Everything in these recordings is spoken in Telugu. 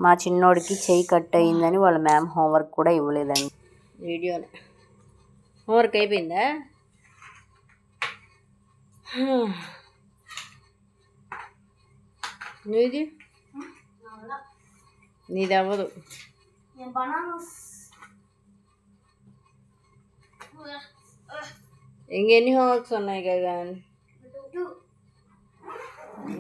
మా చిన్నోడికి చెయ్యి కట్ అయిందని వాళ్ళ మ్యామ్ హోంవర్క్ కూడా ఇవ్వలేదండి. వీడియోలో హోంవర్క్ అయిపోయిందా? నీది అవ్వదు. ఇంకెన్ని హోంవర్క్స్ ఉన్నాయి కదా?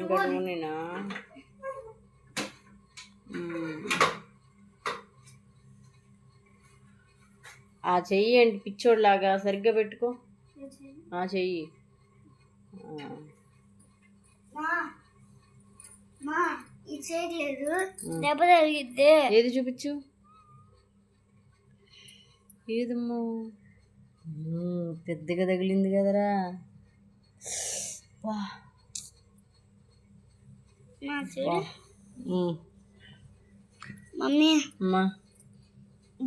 ఇంకా నేనా ఆ చెయ్యి ఏంటి పిచ్చోడ్లాగా సరిగ్గా పెట్టుకో. ఆ చెయ్యి ఏది చూపించు. ఏదమ్మో పెద్దగా తగిలింది కదరా. మమ్మీ అమ్మా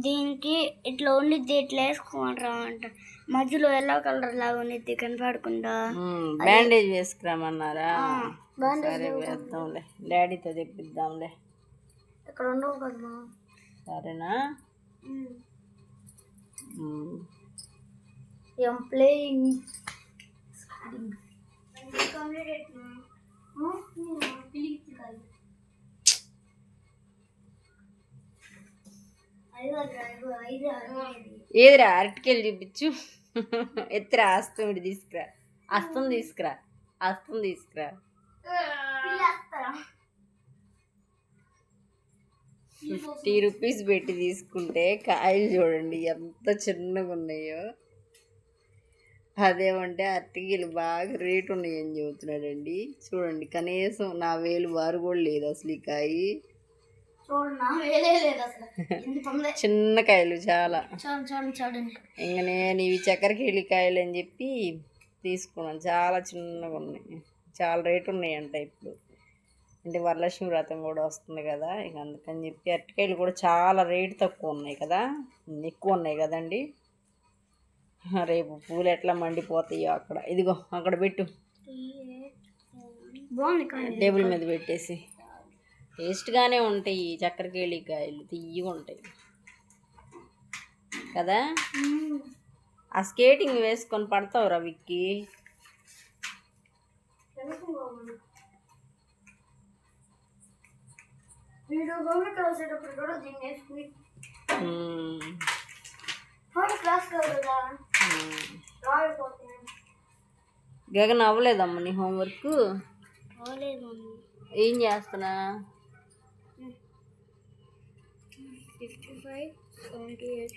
దీనికి ఇట్లా ఉండిద్ది, ఇట్లా వేసుకోమంటారా అంట. మధ్యలో ఎల్లో కలర్ లాగా ఉండిద్ది కనపడకుండా. బ్యాండేజ్ వేసుకురామన్నారా? సరే వేద్దాంలే, డాడీతో తెప్పిద్దాంలే. ఇక్కడ ఉండవు కదమ్మా. సరేనా? ప్లేయింగ్ ఏదిరా అరటికెళ్ళి చూపించు. ఎత్తురా అస్తం ఇటు తీసుకురా. అస్తం తీసుకురా. 50 రూపీస్ పెట్టి తీసుకుంటే కాయలు చూడండి ఎంత చిన్నగా ఉన్నాయో. అదేమంటే అరటికీలు బాగా రేటు ఉన్నాయని చెబుతున్నాడండి. చూడండి కనీసం నా వేలు వారు కూడా లేదు అసలు ఈ కాయ. చిన్న కాయలు చాలా. ఇంకా నేను ఇవి చక్కెరకేళి కాయలు అని చెప్పి తీసుకున్నాను. చాలా చిన్నగా ఉన్నాయి, చాలా రేటు ఉన్నాయంట ఇప్పుడు. అంటే వరలక్ష్మి వ్రతం కూడా వస్తుంది కదా, ఇక అందుకని చెప్పి అరటికాయలు కూడా చాలా రేటు తక్కువ ఉన్నాయి కదా, ఎక్కువ ఉన్నాయి కదండి. రేపు పూలు ఎట్లా మండిపోతాయో అక్కడ. ఇదిగో అక్కడ పెట్టు, టేబుల్ మీద పెట్టేసి. టేస్ట్గానే ఉంటాయి చక్కెరకేళి కాయలు, తియ్యగా ఉంటాయి కదా. ఆ స్కేటింగ్ వేసుకొని పడతావురా విక్కీ. గగన్ అవ్వలేదమ్మా నీ హోంవర్క్? ఏం చేస్తున్నా? 55, 78.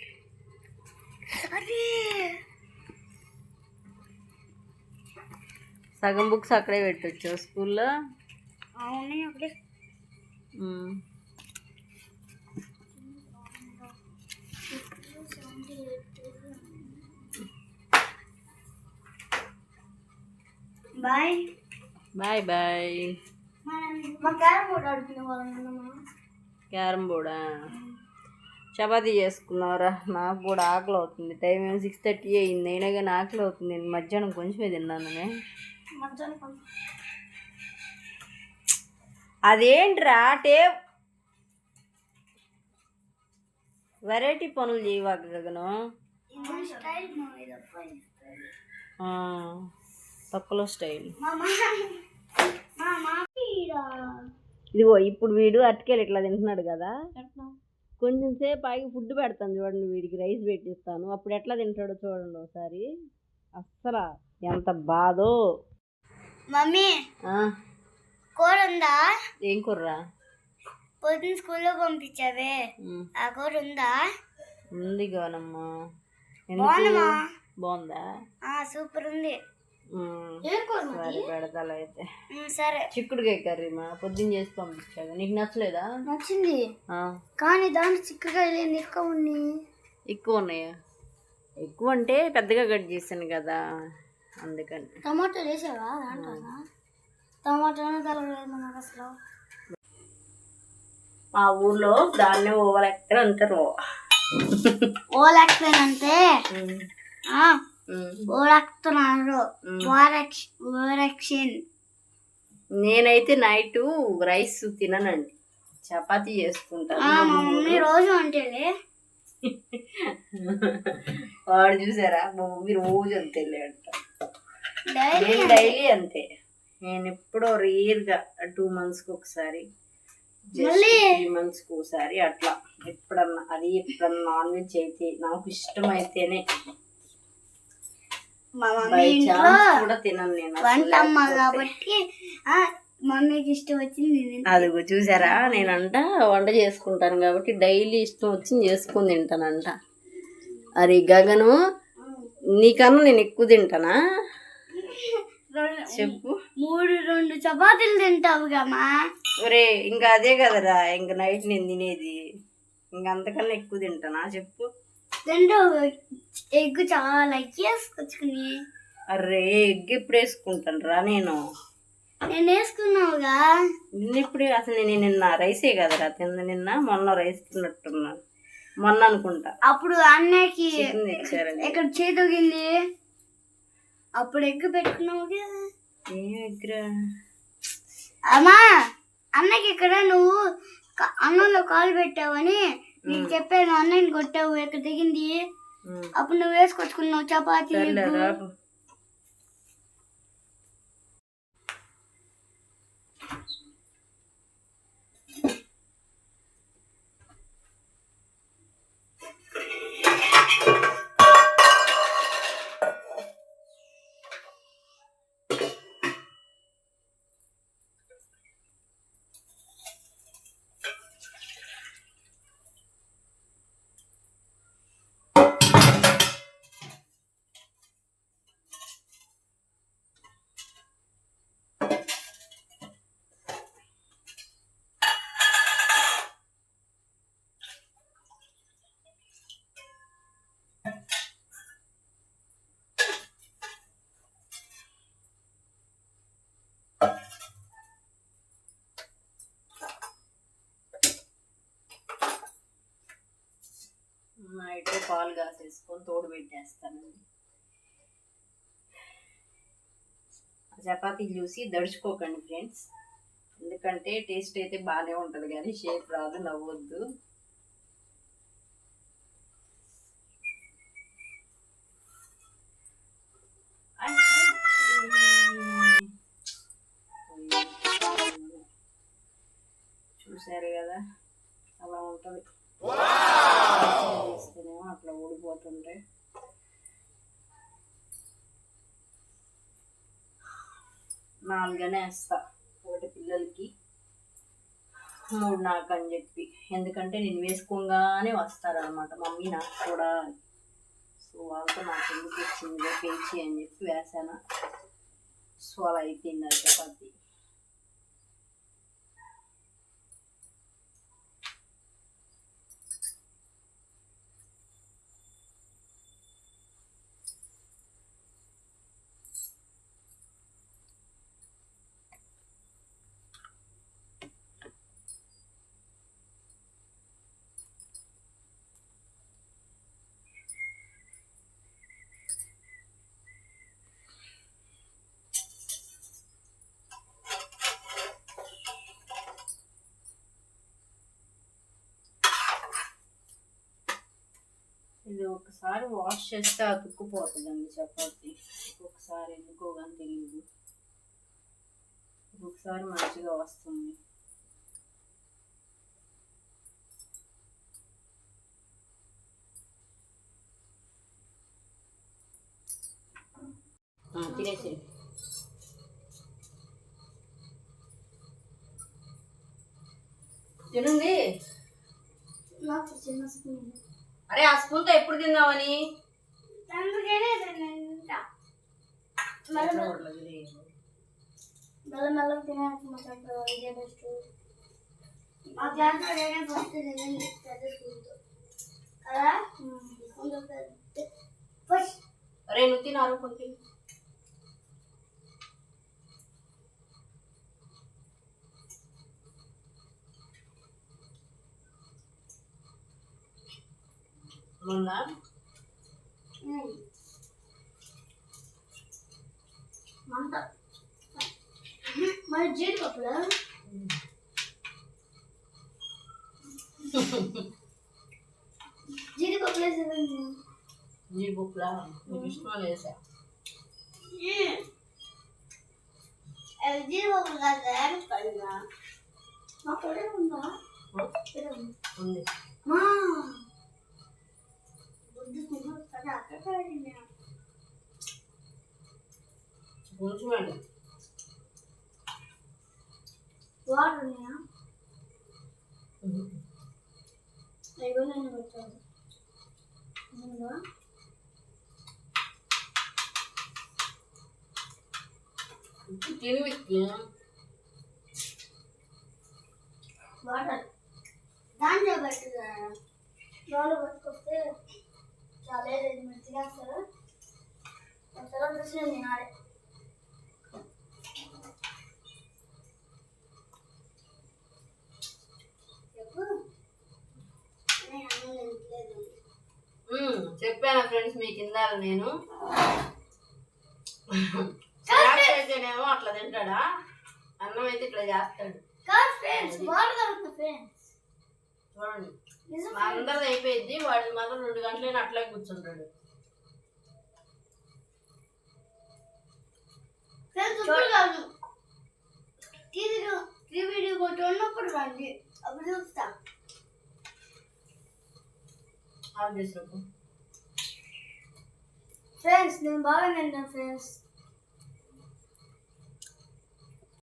సగం బుక్స్ అక్కడే పెట్టొచ్చు స్కూల్లో. Bye bye bye. Carom బోర్డా? Chapati చేసుకున్నావురా. నాకు కూడా ఆకలి అవుతుంది. టైం 6:30 అయింది, అయినా కానీ ఆకలి అవుతుంది. నేను మధ్యాహ్నం కొంచెమే తిన్నాను. అదేంట్రా వెరైటీ పనులు చేయవాక గగను. తక్కువలో స్టైల్. ఇదిగో ఇప్పుడు వీడు అరటికాయలు ఇట్లా తింటున్నాడు కదా, కొంచెం సేపు ఆగి ఫుడ్ పెడతాను చూడండి, వీడికి రైస్ పెట్టిస్తాను. అప్పుడు ఎట్లా తింటాడో చూడండి ఒకసారి. అస్సలు ఎంత బాధో. మమ్మీ కూర ఉందా? ఏం కూరరా? పొద్దున్న స్కూల్లో పంపించావే ఆ కూర ఉందా? ఉంది కానమ్మా. బాగుందా? సూపర్ ఉంది. సరే పెడతాలో అయితే. సరే. చిక్కుడుకాయ కర్రీ మా పొద్దున్న చేసి పంపించాను. నీకు నచ్చలేదా? నచ్చింది, కానీ దాంట్లో చిక్కుడుకాయలు ఎక్కువ ఉన్నాయా? ఎక్కువ అంటే పెద్దగా కట్ చేశాను కదా అందుకని. టమాటో వేసావా దాంట్లో? టమాటోనే కలవలేదు నాకు అసలు. మా ఊర్లో దాన్ని ఓవలాక్టర్ అంటారు. ఓవలాక్టర్ అంటే నేనైతే నైట్ రైస్ తిననండి. చపాతీ చేసుకుంటాను. మా మమ్మీ రోజు అంటేలే. వాడు చూసారా, మా మమ్మీ రోజు అంతేలే అంట. నేను డైలీ అంతే. నేను ఎప్పుడో రేర్గా 2 monthsకి ఒకసారి, 3 monthsకి ఒకసారి అట్లా ఎప్పుడన్నా. అది ఎప్పుడన్నా నాన్ వెజ్ అయితే నాకు ఇష్టమైతేనే. మా మమ్మీ ఇంట్లో కూడా తినను నేను. వంట అమ్మ కాబట్టి మమ్మీకి ఇష్టం వచ్చింది. అదిగో చూసారా, నేనంట వంట చేసుకుంటాను కాబట్టి డైలీ ఇష్టం వచ్చింది చేసుకుని తింటానంట. అరే గగను, నీకన్నా నేను ఎక్కువ తింటానా చెప్పు? 2 చపాతీలు తింటావుగామా. ఒరే ఇంకా అదే కదరా, ఇంకా నైట్ నేను తినేది. ఇంకా అంతకన్నా ఎక్కువ తింటానా చెప్పు? తింటావు. ఎగ్ చాలా వేసుకొచ్చుకుని. అరే ఎగ్ ఎప్పుడు వేసుకుంటాను రా నేను వేసుకున్నావుగా. ఇప్పుడు అసలు నేను నిన్న రైసే కదరా తిన్న. నిన్న మొన్న రైస్ తిన్నట్టున్నా, మొన్న అనుకుంటా. అప్పుడు అన్నకి తెచ్చారు. ఇక్కడ చేతోగింది, అప్పుడు ఎగ్ పెట్టుకున్నావు. ఏం ఎగ్రా అమ్మా, అన్నకి ఇక్కడ నువ్వు అన్నంలో కాలు పెట్టావని నీకు చెప్పాను. అన్నయ్యని కొట్టావు, ఎక్కడ దిగింది. అప్పుడు నువ్వు వేసుకొచ్చుకున్నావు చపాతీ. నైట్ పాలు కాసేసుకొని తోడు పెట్టేస్తానండి. చపాతీ చూసి దడుచుకోకండి ఫ్రెండ్స్, ఎందుకంటే టేస్ట్ అయితే బాగానే ఉంటుంది కానీ షేప్ రాదు, నవ్వొద్దు. చూసారు కదా, అలా ఉంటుంది. వేస్తేనేమో అట్లా ఊడిపోతుంటాయి. నాలుగనే వేస్తా, ఒకటి పిల్లలకి, 3 నాకు అని చెప్పి. ఎందుకంటే నేను వేసుకోగానే వస్తారనమాట మమ్మీ నాకు కూడా. సో వాళ్ళతో నాకు ఎందుకు వచ్చింది పేచి అని చెప్పి వేసాను. సో అలా అయిపోయింది అది చపాతీ. ఇది ఒకసారి వాష్ చేస్తే అతుక్కుపోతుందండి చపాతీ. ఒకసారి ఎందుకో కానీ తెలియదు, ఒకసారి మంచిగా వస్తుంది. తినేసి తినండి. అరే ఆ స్పూన్తో ఎప్పుడు తిందామని. అరే నువ్వు తినారు కొంచెం. ఉందా మరి జీడిపప్పులు జీడిపప్పు వేసేది జీడిపప్పులా నీకు ఇష్టమా వేసా జీడిపప్పు కాదు మా కూడా ఉందా ఉంది మా అక్కడ కొంచెమండి వాటర్ ఉన్నాయా అయ్యో నేను పెట్టాను వాటర్ దాంట్లో పెట్టుగా దాంట్లో పెట్టుకొస్తే చాలా మంచిగా వస్తారు ఒకసారి వచ్చిన నేను ఆడే చెప్పాను ఫ్రెండ్స్ మీకు ఇందాక నేను స్నాక్స్ అయితేనేమో అట్లా తింటాడా అన్నం అయితే ఇట్లా చేస్తాడు చూడండి అందరిది అయిపోయింది వాడి మాత్రం 2 గంటలైనా అట్లా కూర్చుంటాడు వీడియో కొట్టి ఉన్నప్పుడు రండి అప్పుడు చూస్తా ఆఫ్ చేసినప్పుడు ఫ్రెండ్స్ నేను బాగా నిన్నా ఫ్రెండ్స్